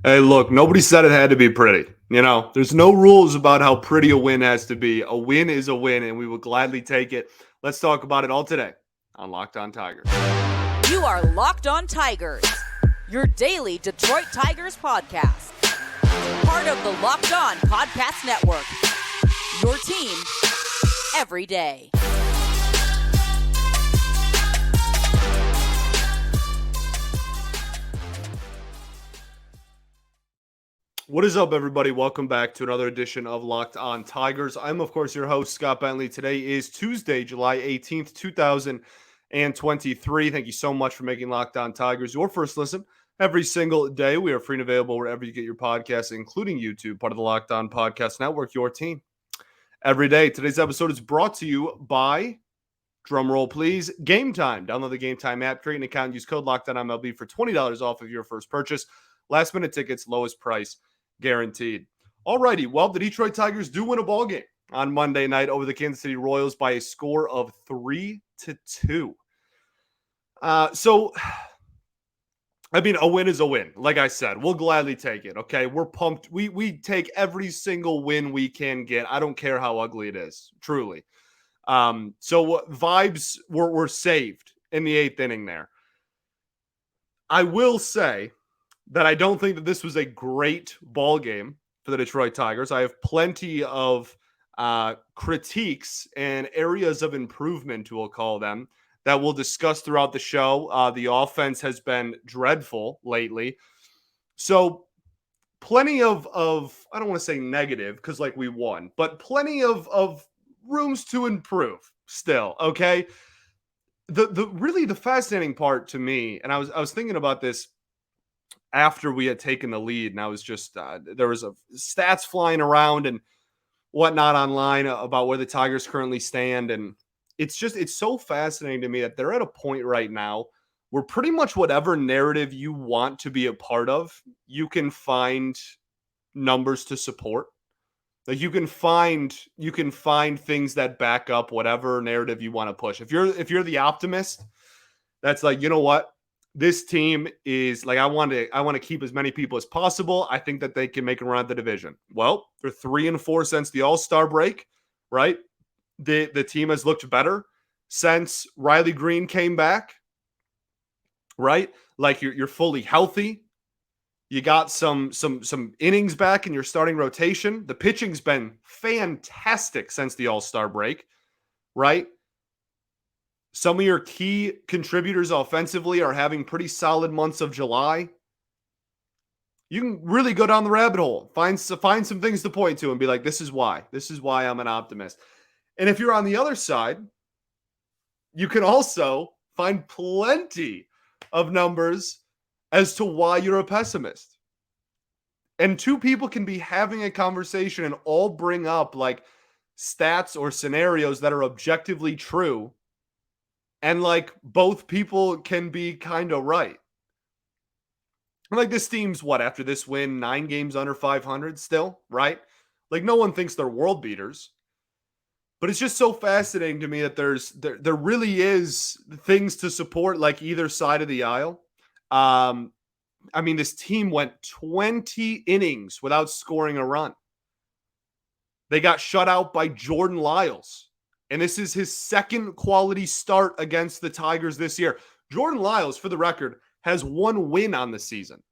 Hey, look, nobody said it had to be pretty. There's no rules about how pretty a win has to be. A win is a win, and we will gladly take it. Let's talk about it all today on Locked On Tigers. You are Locked On Tigers, your daily Detroit Tigers podcast. Part of the Locked On Podcast Network, your team every day. What is up, everybody? Welcome back to another edition of Locked On Tigers. I'm, of course, your host, Scott Bentley. Today is Tuesday, July 18th, 2023. Thank you so much for making Locked On Tigers your first listen every single day. We are free and available wherever you get your podcasts, including YouTube, part of the Locked On Podcast Network, your team every day. Today's episode is brought to you by, drumroll please, Game Time. Download the Game Time app, create an account, use code LOCKEDONMLB for $20 off of your first purchase. Last minute tickets, lowest price guaranteed. Alrighty, well, the Detroit Tigers do win a ball game on Monday night over the Kansas City Royals by a score of 3-2. A win is a win. Like I said, we'll gladly take it. Okay, we're pumped. We take every single win we can get. I don't care how ugly it is, truly. Vibes were saved in the 8th inning there. I will say that I don't think that this was a great ball game for the Detroit Tigers. I have plenty of critiques and areas of improvement, we'll call them, that we'll discuss throughout the show. The offense has been dreadful lately. So plenty of I don't want to say negative because we won, but plenty of rooms to improve still, okay? The fascinating part to me, and I was thinking about this after we had taken the lead, and I was just there was stats flying around and whatnot online about where the Tigers currently stand, and it's so fascinating to me that they're at a point right now where pretty much whatever narrative you want to be a part of, you can find numbers to support. Like you can find things that back up whatever narrative you want to push. If you're the optimist, that's like, you know what? This team is like, I want to keep as many people as possible. I think that they can make a run at the division. Well, they're 3-4 since the All-Star break, right? The team has looked better since Riley Green came back, right? Like you're fully healthy. You got some innings back in your starting rotation. The pitching's been fantastic since the All-Star break, right? Some of your key contributors offensively are having pretty solid months of July. You can really go down the rabbit hole, find some things to point to and be like, this is why I'm an optimist. And if you're on the other side, you can also find plenty of numbers as to why you're a pessimist. And two people can be having a conversation and all bring up like stats or scenarios that are objectively true. And like both people can be kind of right. Like this team's after this win, 9 games under 500 still, right? Like no one thinks they're world beaters. But it's just so fascinating to me that there really is things to support like either side of the aisle. This team went 20 innings without scoring a run. They got shut out by Jordan Lyles. And this is his second quality start against the Tigers this year. Jordan Lyles, for the record, has 1 win on the season.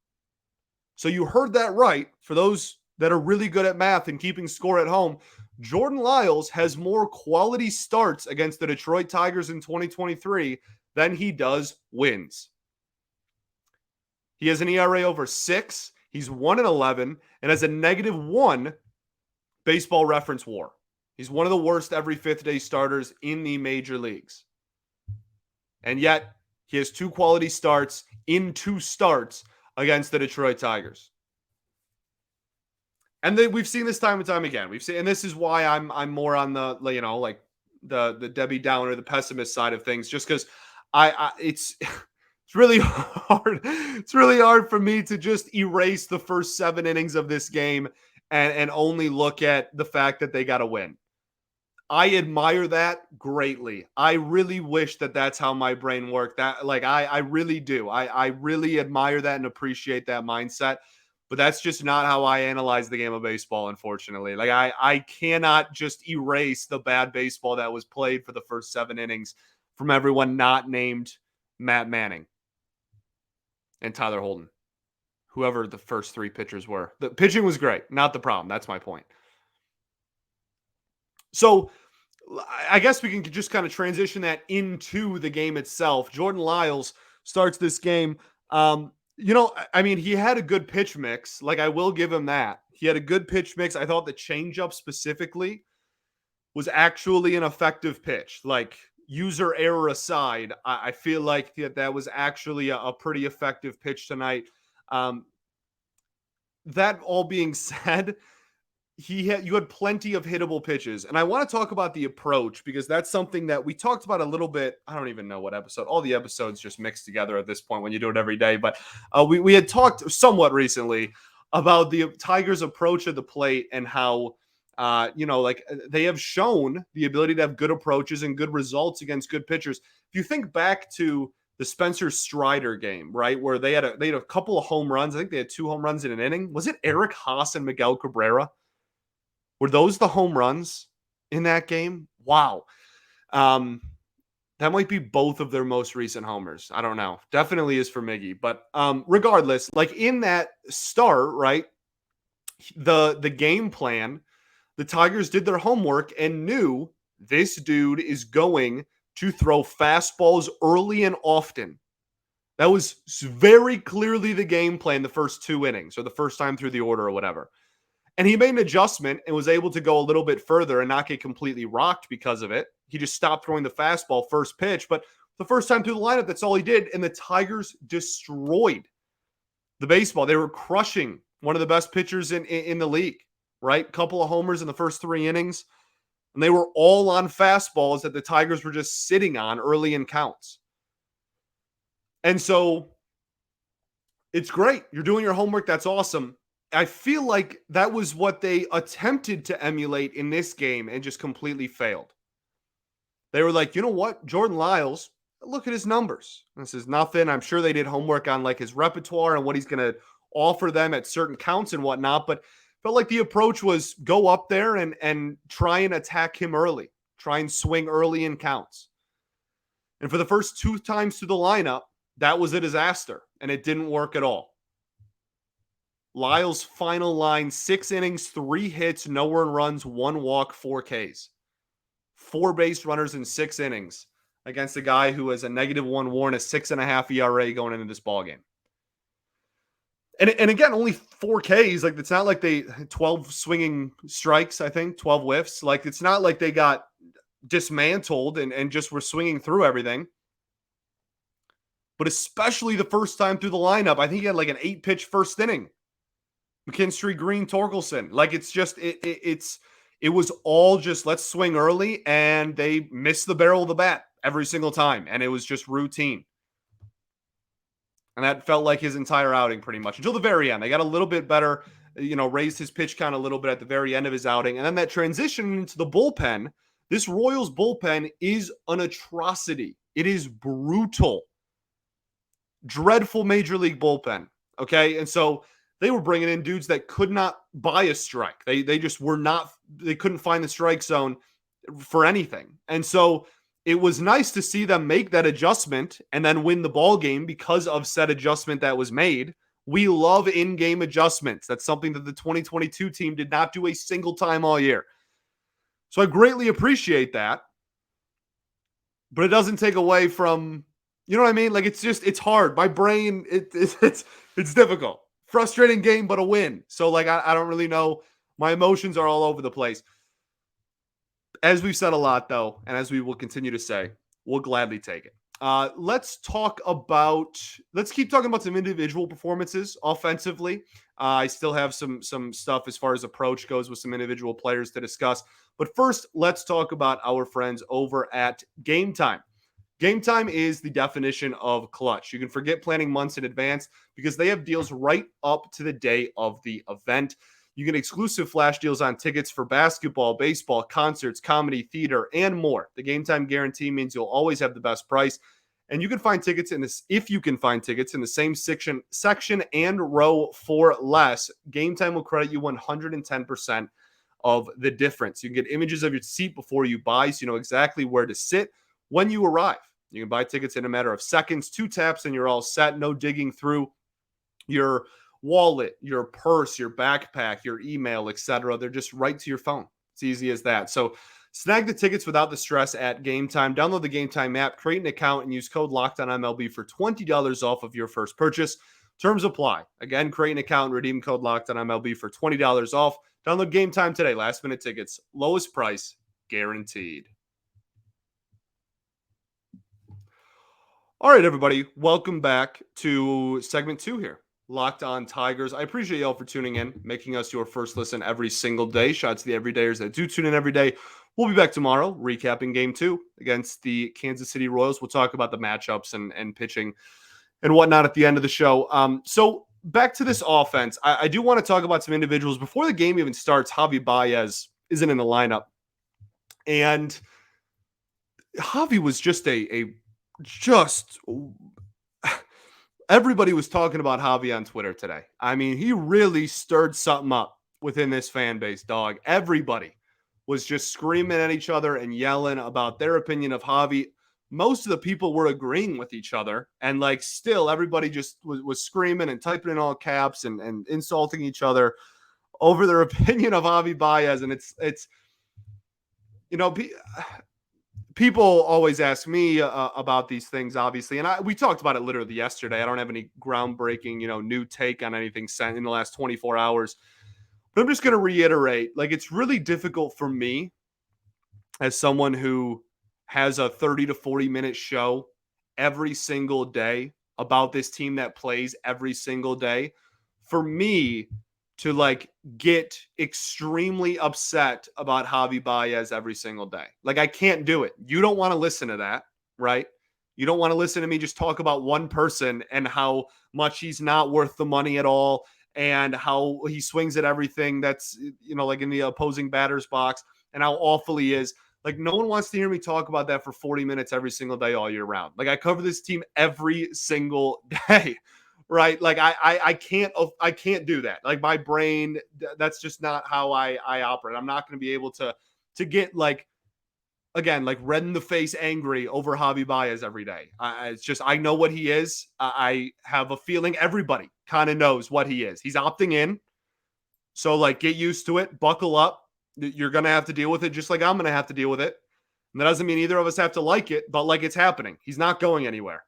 So you heard that right. For those that are really good at math and keeping score at home, Jordan Lyles has more quality starts against the Detroit Tigers in 2023 than he does wins. He has an ERA over 6. He's 1-11 and has a -1 baseball reference WAR. He's one of the worst every fifth-day starters in the major leagues. And yet, he has 2 quality starts in 2 starts against the Detroit Tigers. And we've seen this time and time again. And this is why I'm more on the the Debbie Downer, the pessimist side of things, just because it's really hard. It's really hard for me to just erase the first 7 innings of this game and only look at the fact that they got a win. I admire that greatly. I really wish that that's how my brain worked. I really do. I really admire that and appreciate that mindset. but that's just not how I analyze the game of baseball, unfortunately. Like I cannot just erase the bad baseball that was played for the first 7 innings from everyone not named Matt Manning and Tyler Holden, whoever the first 3 pitchers were. The pitching was great, not the problem. That's my point. So I guess we can just kind of transition that into the game itself. Jordan Lyles starts this game. I mean, he had a good pitch mix. Like, I will give him that. He had a good pitch mix. I thought the changeup specifically was actually an effective pitch. Like, user error aside, I feel like that was actually a pretty effective pitch tonight. That all being said, you had plenty of hittable pitches. And I want to talk about the approach because that's something that we talked about a little bit. I don't even know what episode. All the episodes just mixed together at this point when you do it every day. But we had talked somewhat recently about the Tigers' approach at the plate and how, they have shown the ability to have good approaches and good results against good pitchers. If you think back to the Spencer Strider game, right, where they had a couple of home runs. I think they had 2 home runs in an inning. Was it Eric Haas and Miguel Cabrera? Were those the home runs in that game? Wow. That might be both of their most recent homers. I don't know. Definitely is for Miggy. But regardless, like in that start, right, the game plan, the Tigers did their homework and knew this dude is going to throw fastballs early and often. That was very clearly the game plan the first 2 innings or the first time through the order or whatever. And he made an adjustment and was able to go a little bit further and not get completely rocked because of it. He just stopped throwing the fastball first pitch. But the first time through the lineup, that's all he did. And the Tigers destroyed the baseball. They were crushing one of the best pitchers in the league, right? Couple of homers in the first 3 innings. And they were all on fastballs that the Tigers were just sitting on early in counts. And so it's great. You're doing your homework. That's awesome. I feel like that was what they attempted to emulate in this game and just completely failed. They were like, you know what? Jordan Lyles, look at his numbers. This is nothing. I'm sure they did homework on like his repertoire and what he's going to offer them at certain counts and whatnot. But felt like the approach was go up there and try and attack him early. Try and swing early in counts. And for the first 2 times through the lineup, that was a disaster. And it didn't work at all. Lyles' final line, 6 innings, 3 hits, no earned runs, 1 walk, 4 Ks. 4 base runners in 6 innings against a guy who has a -1 WAR and a 6.5 ERA going into this ballgame. And again, only 4 Ks. Like, it's not like they 12 swinging strikes, I think, 12 whiffs. Like, it's not like they got dismantled and just were swinging through everything. But especially the first time through the lineup, I think he had like an 8-pitch first inning. McKinstry, Green, Torkelson. Like, it's just, it was all just let's swing early, and they missed the barrel of the bat every single time. And it was just routine. And that felt like his entire outing pretty much until the very end. They got a little bit better, raised his pitch count a little bit at the very end of his outing. And then that transition into the bullpen, this Royals bullpen is an atrocity. It is brutal. Dreadful major league bullpen. Okay. And so they were bringing in dudes that could not buy a strike. They just were not, they couldn't find the strike zone for anything. And so it was nice to see them make that adjustment and then win the ball game because of said adjustment that was made. We love in-game adjustments. That's something that the 2022 team did not do a single time all year. So I greatly appreciate that. But it doesn't take away from, you know what I mean? Like, it's hard. My brain, it's difficult. Frustrating game, but a win. So, like, I don't really know. My emotions are all over the place. As we've said a lot, though, and as we will continue to say, we'll gladly take it. Let's keep talking about some individual performances offensively. I still have some stuff as far as approach goes with some individual players to discuss. But first, let's talk about our friends over at Game Time. Game Time is the definition of clutch. You can forget planning months in advance because they have deals right up to the day of the event. You get exclusive flash deals on tickets for basketball, baseball, concerts, comedy, theater, and more. The Game Time guarantee means you'll always have the best price. And you can find tickets in this, if you can find tickets in the same section and row for less, Game Time will credit you 110% of the difference. You can get images of your seat before you buy, so you know exactly where to sit when you arrive. You can buy tickets in a matter of seconds, 2 taps, and you're all set. No digging through your wallet, your purse, your backpack, your email, etc. They're just right to your phone. It's easy as that. So snag the tickets without the stress at Game Time. Download the Game Time app, create an account, and use code LOCKEDONMLB for $20 off of your first purchase. Terms apply. Again, create an account and redeem code LOCKEDONMLB for $20 off. Download Game Time today. Last minute tickets. Lowest price guaranteed. All right, everybody. Welcome back to segment 2 here. Locked On Tigers. I appreciate y'all for tuning in, making us your first listen every single day. Shout out to the everydayers that do tune in every day. We'll be back tomorrow recapping game 2 against the Kansas City Royals. We'll talk about the matchups and pitching and whatnot at the end of the show. So back to this offense. I do want to talk about some individuals. Before the game even starts, Javy Baez isn't in the lineup. And Javy was just everybody was talking about Javy on Twitter today. I mean, he really stirred something up within this fan base, dog. Everybody was just screaming at each other and yelling about their opinion of Javy. Most of the people were agreeing with each other, and like still everybody just was screaming and typing in all caps and insulting each other over their opinion of Javy Baez. And it's you know, people always ask me about these things, obviously, and we talked about it literally yesterday. I don't have any groundbreaking, new take on anything sent in the last 24 hours, but I'm just going to reiterate, like, it's really difficult for me as someone who has a 30 to 40 minute show every single day about this team that plays every single day, for me to like get extremely upset about Javy Baez every single day. Like, I can't do it. You don't want to listen to that, right? You don't want to listen to me just talk about one person and how much he's not worth the money at all and how he swings at everything that's, like in the opposing batter's box and how awful he is. Like, no one wants to hear me talk about that for 40 minutes every single day all year round. Like, I cover this team every single day. Right. Like I can't do that. Like, my brain, that's just not how I operate. I'm not going to be able to get like, again, like red in the face, angry over Javy Baez every day. It's just, I know what he is. I have a feeling everybody kind of knows what he is. He's opting in. So like, get used to it, buckle up. You're going to have to deal with it just like I'm going to have to deal with it. And that doesn't mean either of us have to like it, but like, it's happening. He's not going anywhere.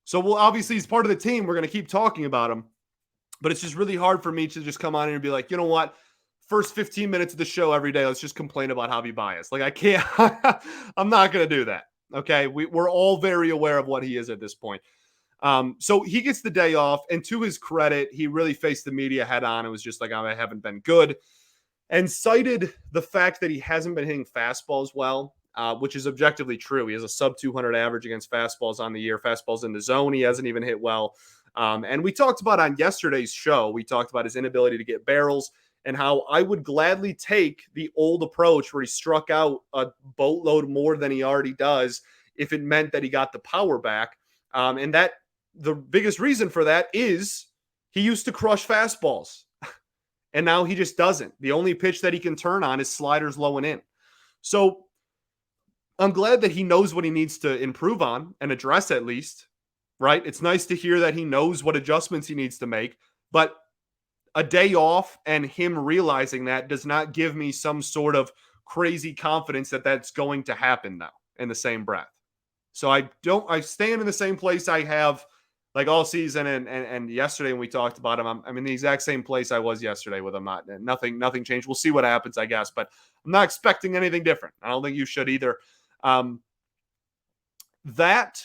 So, well, obviously he's part of the team. We're going to keep talking about him. But it's just really hard for me to just come on here and be like, you know what? First 15 minutes of the show every day, let's just complain about Javy Baez. Like, I can't. I'm not going to do that. Okay? We're all very aware of what he is at this point. So he gets the day off. And to his credit, he really faced the media head on. It was just like, I haven't been good. And cited the fact that he hasn't been hitting fastballs well. Which is objectively true. He has a sub 200 average against fastballs on the year. Fastballs in the zone, he hasn't even hit well. And we talked about on yesterday's show, we talked about his inability to get barrels and how I would gladly take the old approach where he struck out a boatload more than he already does if it meant that he got the power back. And that the biggest reason for that is he used to crush fastballs. And now he just doesn't. The only pitch that he can turn on is sliders low and in. So I'm glad that he knows what he needs to improve on and address at least, right? It's nice to hear that he knows what adjustments he needs to make, but a day off and him realizing that does not give me some sort of crazy confidence that that's going to happen now in the same breath. So I stand in the same place I have like all season and yesterday when we talked about him. I'm in the exact same place I was yesterday with him. Nothing changed. We'll see what happens, I guess, but I'm not expecting anything different. I don't think you should either. That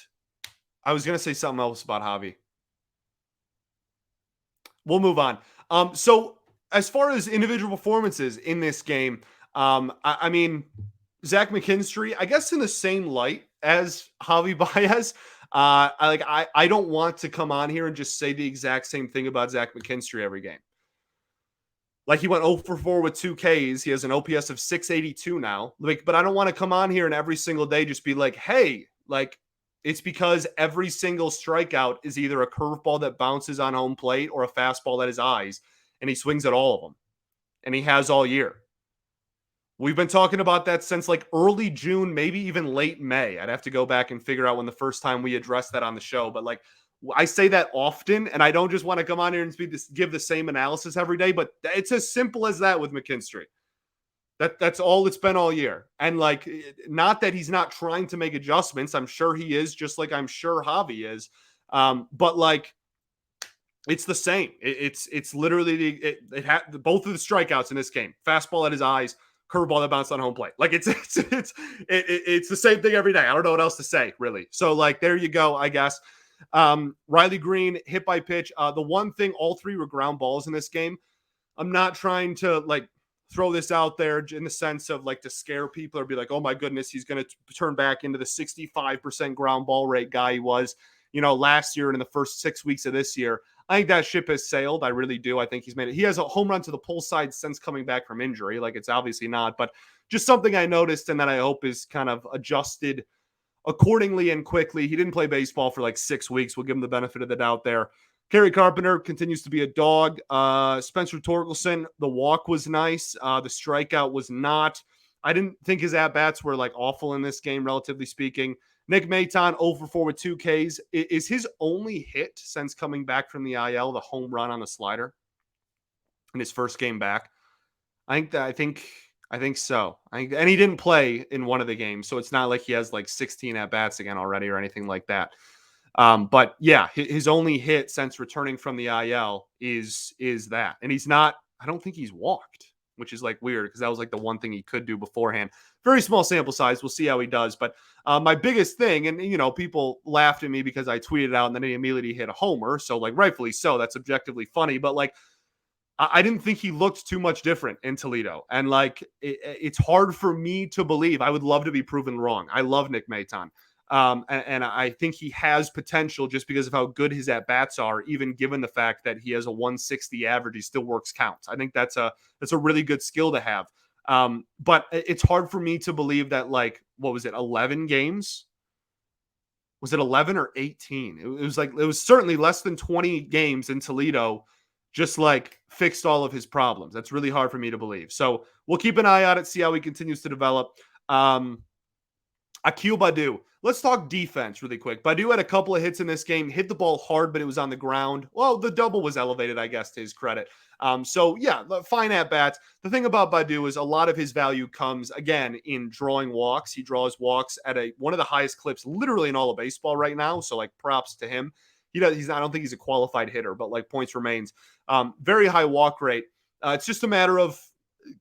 I was going to say something else about Javy. We'll move on. So as far as individual performances in this game, I mean, Zach McKinstry, I guess in the same light as Javy Baez, I don't want to come on here and just say the exact same thing about Zach McKinstry every game. Like, he went 0 for 4 with 2 Ks. He has an OPS of 682 now. Like, but I don't want to come on here and every single day just be like, hey, like, It's because every single strikeout is either a curveball that bounces on home plate or a fastball at his eyes, and he swings at all of them. And he has all year. We've been talking about that since like early June, maybe even late May. I'd have to go back and figure out when the first time we addressed that on the show. But like I say that often, and I don't just want to come on here and give the same analysis every day, but it's as simple as that with McKinstry. That's all it's been all year. And like, not that he's not trying to make adjustments. I'm sure he is, just like I'm sure Javy is. But like, it's the same. It's literally both of the strikeouts in this game. Fastball at his eyes, curveball that bounced on home plate. Like it's the same thing every day. I don't know what else to say, really. So like, there you go, I guess. Riley Green hit by pitch. The one thing, all three were ground balls in this game. I'm not trying to like throw this out there in the sense of like to scare people or be like, oh my goodness, he's going to turn back into the 65% ground ball rate guy he was, last year and in the first 6 weeks of this year. I think that ship has sailed. I really do. I think he's made it. He has a home run to the pull side since coming back from injury. Like, it's obviously not, but just something I noticed and that I hope is kind of adjusted accordingly and quickly. He didn't play baseball for like 6 weeks. We'll give him the benefit of the doubt there. Kerry Carpenter continues to be a dog. Spencer Torkelson, the walk was nice. The strikeout was not. I didn't think his at-bats were like awful in this game, relatively speaking. Nick Maton, 0 for 4 with 2 Ks. Is his only hit since coming back from the IL the home run on the slider in his first game back? I think so. And he didn't play in one of the games, so it's not like he has like 16 at-bats again already or anything like that. But yeah, his only hit since returning from the IL is that. And he's not, I don't think he's walked, which is like weird because that was like the one thing he could do beforehand. Very small sample size. We'll see how he does. But my biggest thing, and people laughed at me because I tweeted out and then he immediately hit a homer. So like rightfully so, that's objectively funny. But like, I didn't think he looked too much different in Toledo. And like, it's hard for me to believe. I would love to be proven wrong. I love Nick Maton. And I think he has potential just because of how good his at-bats are, even given the fact that he has a 160 average. He still works counts. I think that's a really good skill to have. But it's hard for me to believe that, like, what was it, 11 games? Was it 11 or 18? It was certainly less than 20 games in Toledo, just like fixed all of his problems. That's really hard for me to believe. So we'll keep an eye on it, see how he continues to develop. Akil Baddoo. Let's talk defense really quick. Baddoo had a couple of hits in this game, hit the ball hard, but it was on the ground. Well, the double was elevated, I guess, to his credit. So yeah, fine at bats. The thing about Baddoo is a lot of his value comes, again, in drawing walks. He draws walks at one of the highest clips literally in all of baseball right now. So like, props to him. I don't think he's a qualified hitter, but like, points remains. Very high walk rate. It's just a matter of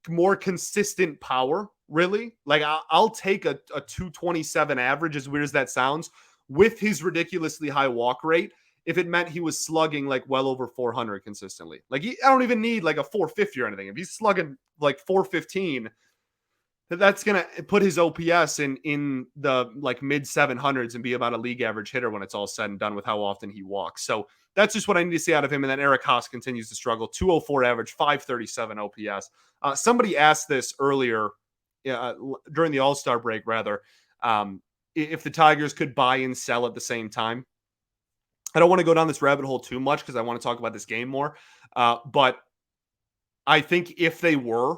more consistent power, really. Like, I'll take a 227 average, as weird as that sounds, with his ridiculously high walk rate if it meant he was slugging like well over 400 consistently. Like, I don't even need like a 450 or anything. If he's slugging like 415, that's going to put his OPS in the like mid 700s and be about a league average hitter when it's all said and done with how often he walks. So that's just what I need to see out of him. And then Eric Haas continues to struggle. 204 average, 537 OPS. Somebody asked this earlier during the All-Star break, rather, if the Tigers could buy and sell at the same time. I don't want to go down this rabbit hole too much because I want to talk about this game more. But I think if they were,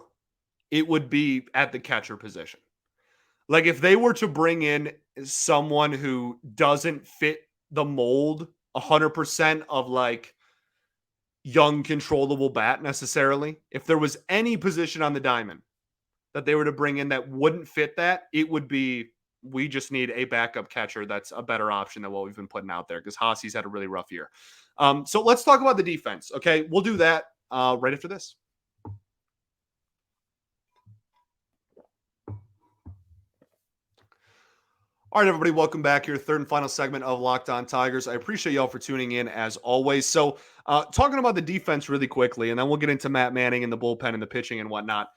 it would be at the catcher position. Like, if they were to bring in someone who doesn't fit the mold 100% of like young controllable bat necessarily, if there was any position on the diamond that they were to bring in that wouldn't fit that, it would be, we just need a backup catcher that's a better option than what we've been putting out there, because Hossy's had a really rough year. So let's talk about the defense. Okay, we'll do that right after this. All right, everybody, welcome back here. Third and final segment of Locked On Tigers. I appreciate y'all for tuning in as always. So talking about the defense really quickly, and then we'll get into Matt Manning and the bullpen and the pitching and whatnot.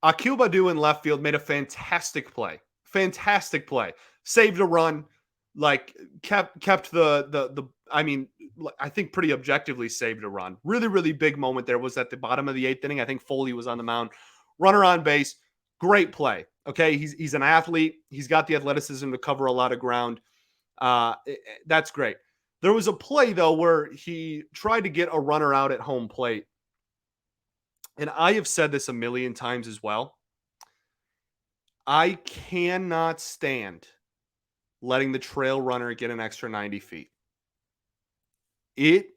Akil Baddoo in left field made a fantastic play. Fantastic play. Saved a run, like kept the I mean, I think pretty objectively saved a run. Really, really big moment there was at the bottom of the 8th inning. I think Foley was on the mound. Runner on base. Great play. Okay. He's an athlete. He's got the athleticism to cover a lot of ground. That's great. There was a play, though, where he tried to get a runner out at home plate. And I have said this a million times as well. I cannot stand letting the trail runner get an extra 90 feet. It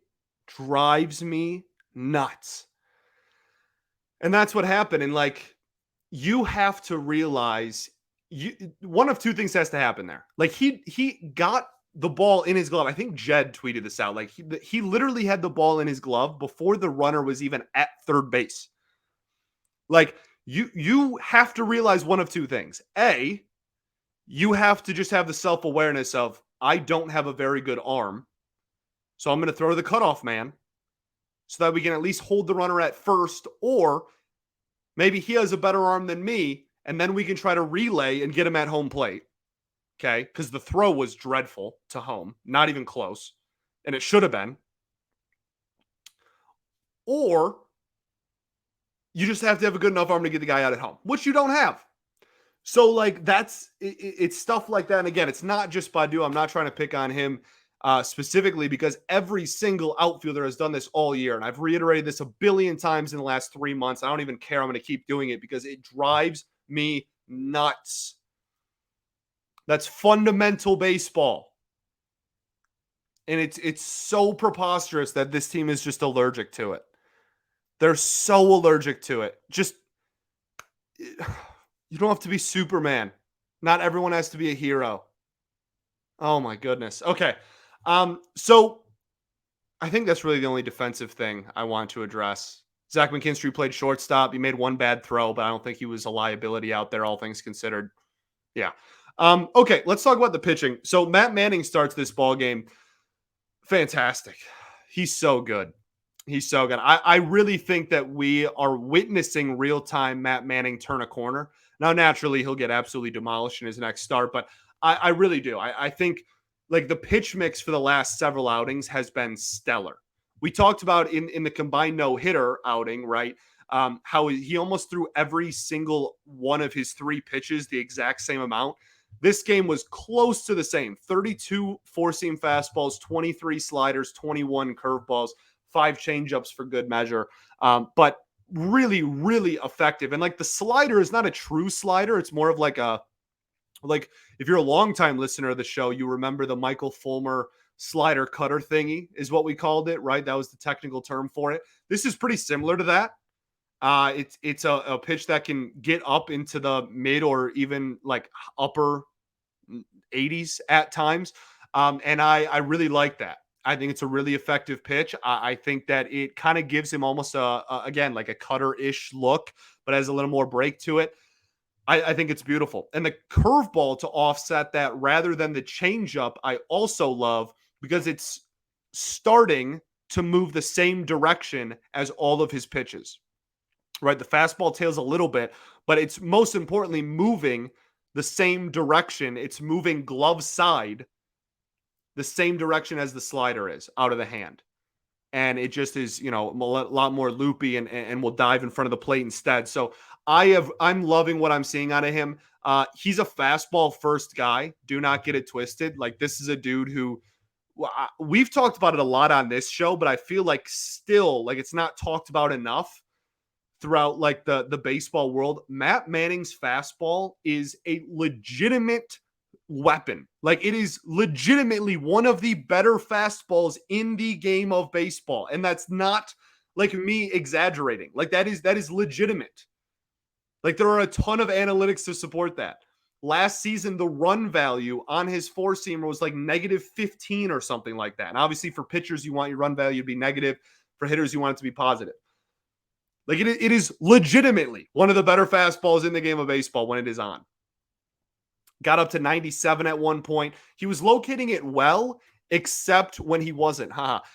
drives me nuts. And that's what happened. And like, you have to realize one of two things has to happen there. Like he got the ball in his glove. I think Jed tweeted this out. Like he literally had the ball in his glove before the runner was even at third base. Like you have to realize one of two things. A, you have to just have the self-awareness of, I don't have a very good arm, so I'm going to throw the cutoff man so that we can at least hold the runner at first, or maybe he has a better arm than me, and then we can try to relay and get him at home plate. Okay? Because the throw was dreadful to home, not even close, and it should have been. Or you just have to have a good enough arm to get the guy out at home, which you don't have. So, like, it's stuff like that. And again, it's not just Badu. I'm not trying to pick on him specifically, because every single outfielder has done this all year. And I've reiterated this a billion times in the last 3 months. I don't even care. I'm going to keep doing it because it drives me nuts. That's fundamental baseball. And it's so preposterous that this team is just allergic to it. They're so allergic to it. Just, you don't have to be Superman. Not everyone has to be a hero. Oh my goodness. Okay. So I think that's really the only defensive thing I want to address. Zach McKinstry played shortstop. He made one bad throw, but I don't think he was a liability out there, all things considered. Yeah. Okay, let's talk about the pitching. So Matt Manning starts this ball game. Fantastic. He's so good. He's so good. I really think that we are witnessing real-time Matt Manning turn a corner. Now, naturally, he'll get absolutely demolished in his next start, but I really do. I think like the pitch mix for the last several outings has been stellar. We talked about in the combined no-hitter outing, right? How he almost threw every single one of his 3 pitches the exact same amount. This game was close to the same. 32 four-seam fastballs, 23 sliders, 21 curveballs, 5 changeups for good measure. But really, really effective. And like the slider is not a true slider. It's more of like if you're a longtime listener of the show, you remember the Michael Fulmer slider cutter thingy is what we called it, right? That was the technical term for it. This is pretty similar to that. It's a pitch that can get up into the mid or even like upper 80s at times. And I really like that. I think it's a really effective pitch. I think that it kind of gives him almost again, like a cutter-ish look, but has a little more break to it. I think it's beautiful. And the curveball to offset that rather than the changeup, I also love because it's starting to move the same direction as all of his pitches, right? The fastball tails a little bit, but it's most importantly moving the same direction. It's moving glove side the same direction as the slider is out of the hand. And it just is, a lot more loopy and will dive in front of the plate instead. So I'm loving what I'm seeing out of him. He's a fastball first guy. Do not get it twisted. Like, this is a dude who we've talked about it a lot on this show, but I feel like still like it's not talked about enough throughout like the baseball world. Matt Manning's fastball is a legitimate weapon. Like, it is legitimately one of the better fastballs in the game of baseball. And that's not like me exaggerating. Like, that is legitimate. Like, there are a ton of analytics to support that. Last season, the run value on his four-seamer was like -15 or something like that. And obviously for pitchers, you want your run value to be negative. For hitters, you want it to be positive. Like, it is legitimately one of the better fastballs in the game of baseball when it is on. Got up to 97 at one point. He was locating it well, except when he wasn't.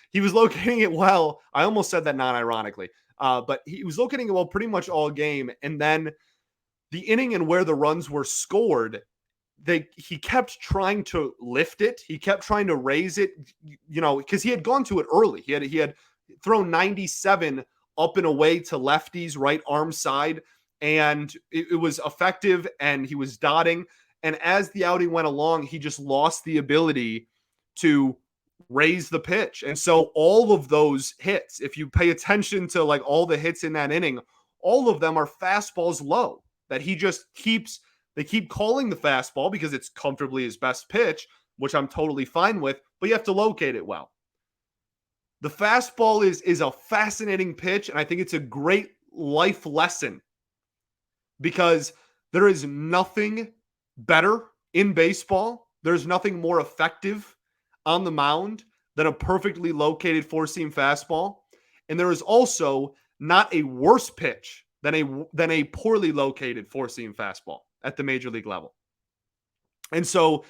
He was locating it well. I almost said that non-ironically. But he was locating it well pretty much all game. And then the inning and where the runs were scored, he kept trying to lift it. He kept trying to raise it, because he had gone to it early. He had thrown 97 up and away to lefties, right arm side. and it was effective, and he was dotting. And as the outing went along, he just lost the ability to raise the pitch. And so all of those hits, if you pay attention to like all the hits in that inning, all of them are fastballs low that he just keeps. They keep calling the fastball because it's comfortably his best pitch, which I'm totally fine with, but you have to locate it well. The fastball is a fascinating pitch, and I think it's a great life lesson because there is nothing better in baseball. There's nothing more effective on the mound than a perfectly located four-seam fastball. And there is also not a worse pitch than a poorly located four-seam fastball at the major league level. And so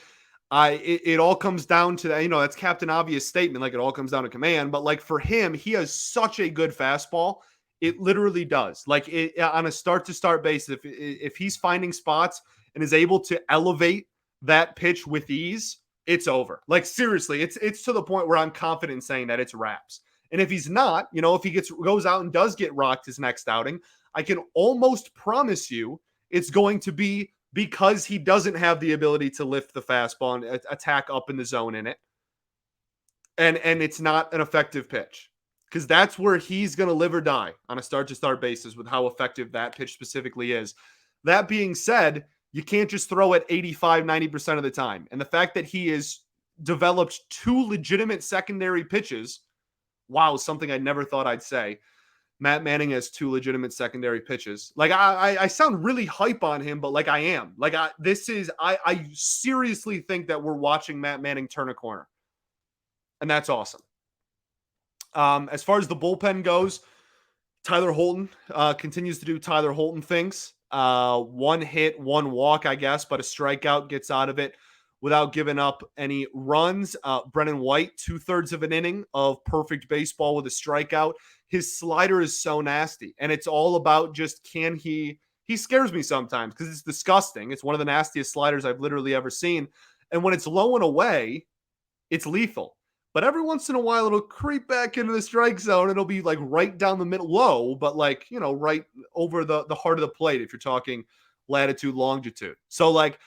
it all comes down to that, that's Captain Obvious statement. Like, it all comes down to command, but like for him, he has such a good fastball. It literally does. Like on a start to start basis, if he's finding spots and is able to elevate that pitch with ease, it's over. Like seriously, it's to the point where I'm confident in saying that it's wraps. And if he's not, if he goes out and does get rocked his next outing, I can almost promise you it's going to be because he doesn't have the ability to lift the fastball and attack up in the zone in it. And it's not an effective pitch, because that's where he's going to live or die on a start-to-start basis with how effective that pitch specifically is. That being said, you can't just throw it 85, 90% of the time. And the fact that he has developed two legitimate secondary pitches, wow, something I never thought I'd say. Matt Manning has two legitimate secondary pitches. Like I sound really hype on him, but like I am. Like I seriously think that we're watching Matt Manning turn a corner. And that's awesome. As far as the bullpen goes, Tyler Holton continues to do Tyler Holton things. One hit, one walk, I guess, but a strikeout gets out of it without giving up any runs. Brennan White, 2/3 of an inning of perfect baseball with a strikeout. His slider is so nasty, and it's all about just he scares me sometimes because it's disgusting. It's one of the nastiest sliders I've literally ever seen. And when it's low and away, it's lethal. But every once in a while, it'll creep back into the strike zone. It'll be like right down the middle, low, but like, right over the heart of the plate if you're talking latitude, longitude. So like,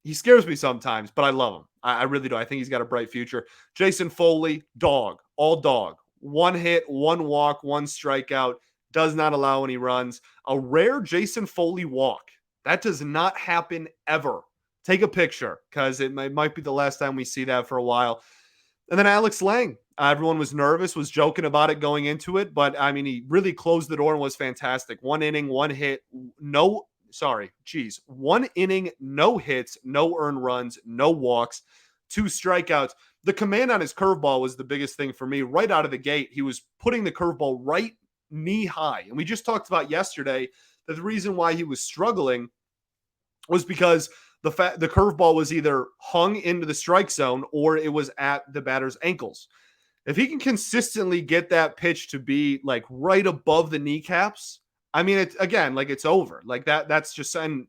he scares me sometimes, but I love him. I really do. I think he's got a bright future. Jason Foley, dog, all dog. One hit, one walk, one strikeout. Does not allow any runs. A rare Jason Foley walk. That does not happen ever. Take a picture because it might be the last time we see that for a while. And then Alex Lang. Everyone was nervous, was joking about it going into it, but I mean, he really closed the door and was fantastic. One inning, one hit, one inning, no hits, no earned runs, no walks, 2 strikeouts. The command on his curveball was the biggest thing for me. Right out of the gate, he was putting the curveball right knee high. And we just talked about yesterday that the reason why he was struggling was because the curveball was either hung into the strike zone or it was at the batter's ankles. If he can consistently get that pitch to be like right above the kneecaps, I mean, it's over. Like that's just, and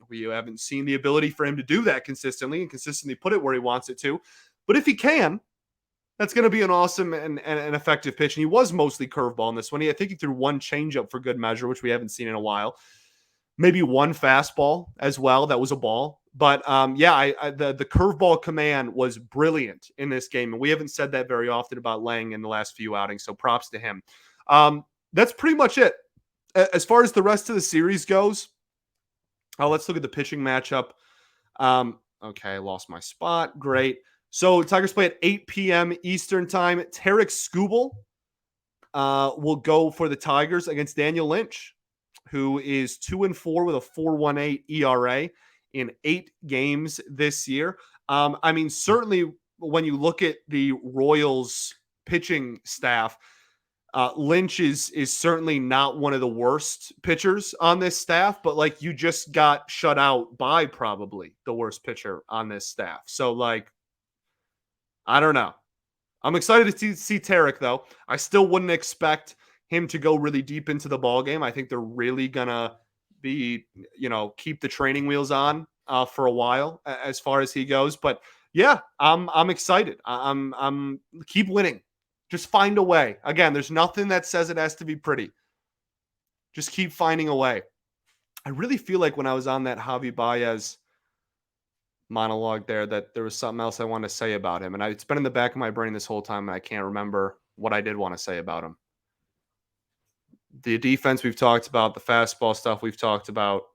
we haven't seen the ability for him to do that consistently and consistently put it where he wants it to. But if he can, that's going to be an awesome and an effective pitch. And he was mostly curveball in this one. I think he threw one changeup for good measure, which we haven't seen in a while. Maybe one fastball as well. That was a ball. But the curveball command was brilliant in this game. And we haven't said that very often about Lang in the last few outings. So props to him. That's pretty much it. As far as the rest of the series goes, let's look at the pitching matchup. Okay, I lost my spot. Great. So Tigers play at 8 p.m. Eastern time. Tarek Skubal will go for the Tigers against Daniel Lynch, who is 2-4 with a 4.18 ERA in 8 games this year. I mean, certainly when you look at the Royals pitching staff, Lynch is certainly not one of the worst pitchers on this staff, but like you just got shut out by probably the worst pitcher on this staff. So like, I don't know. I'm excited to see Tarek though. I still wouldn't expect him to go really deep into the ball game. I think they're really gonna be, keep the training wheels on for a while as far as he goes. But yeah, I'm excited. I'm keep winning. Just find a way. Again, there's nothing that says it has to be pretty. Just keep finding a way. I really feel like when I was on that Javy Baez monologue there that there was something else I wanted to say about him. And it's been in the back of my brain this whole time, and I can't remember what I did want to say about him. The defense we've talked about, the fastball stuff we've talked about.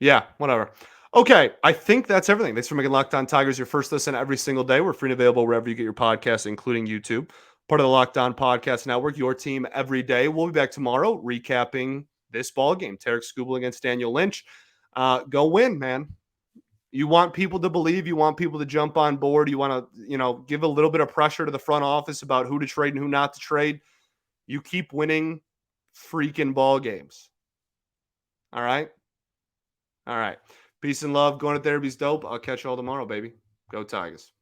Yeah, whatever. Okay, I think that's everything. Thanks for making Locked On Tigers your first listen every single day. We're free and available wherever you get your podcasts, including YouTube. Part of the Locked On Podcast Network, your team every day. We'll be back tomorrow recapping this ball game. Tarek Skubal against Daniel Lynch. Go win, man. You want people to believe. You want people to jump on board. You want to, give a little bit of pressure to the front office about who to trade and who not to trade. You keep winning freaking ball games. All right? All right. Peace and love. Going to therapy's dope. I'll catch you all tomorrow, baby. Go Tigers.